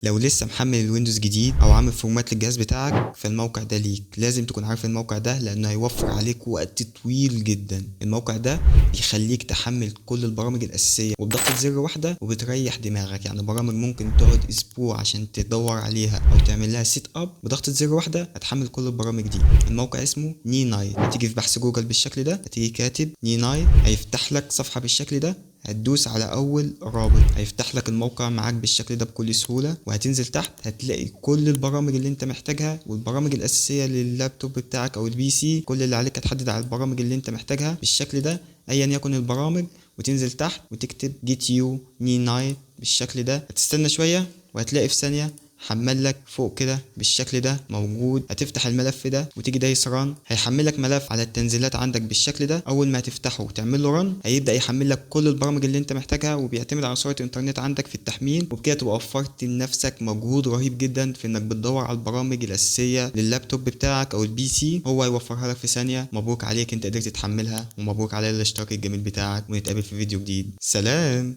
لو لسه محمل الويندوز جديد او عامل فورمات للجهاز بتاعك، فالموقع ده ليك. لازم تكون عارف الموقع ده لانه هيوفر عليك وقت طويل جدا. الموقع ده بيخليك تحمل كل البرامج الاساسيه وبضغطه زر واحده، وبتريح دماغك. يعني برامج ممكن تقعد اسبوع عشان تدور عليها او تعمل لها سيت اب، بضغطه زر واحده هتحمل كل البرامج دي. الموقع اسمه ني نايت. هتيجي في بحث جوجل بالشكل ده، هتيجي كاتب ني نايت، هيفتح لك صفحه بالشكل ده. هتدوس على اول رابط، هيفتح لك الموقع معاك بالشكل ده بكل سهولة. وهتنزل تحت هتلاقي كل البرامج اللي انت محتاجها والبرامج الاساسية لللابتوب بتاعك او البي سي. كل اللي عليك هتحدد على البرامج اللي انت محتاجها بالشكل ده ايا يكن البرامج، وتنزل تحت وتكتب جيت يو ني نايت بالشكل ده. هتستنى شوية وهتلاقي في ثانية حمل لك فوق كده بالشكل ده موجود. هتفتح الملف ده وتيجي دايس ران، هيحمل لك ملف على التنزيلات عندك بالشكل ده. اول ما هتفتحه وتعمل له ران هيبدا يحمل لك كل البرامج اللي انت محتاجها، وبيعتمد على سرعه الانترنت عندك في التحميل. وبكده تبقى وفرت لنفسك مجهود رهيب جدا في انك بتدور على البرامج الاساسيه لللابتوب بتاعك او البي سي. هو هيوفرها لك في ثانيه. مبروك عليك، انت قدرت تحملها، ومبروك على الاشتراك الجميل بتاعك. ونتقابل في فيديو جديد. سلام.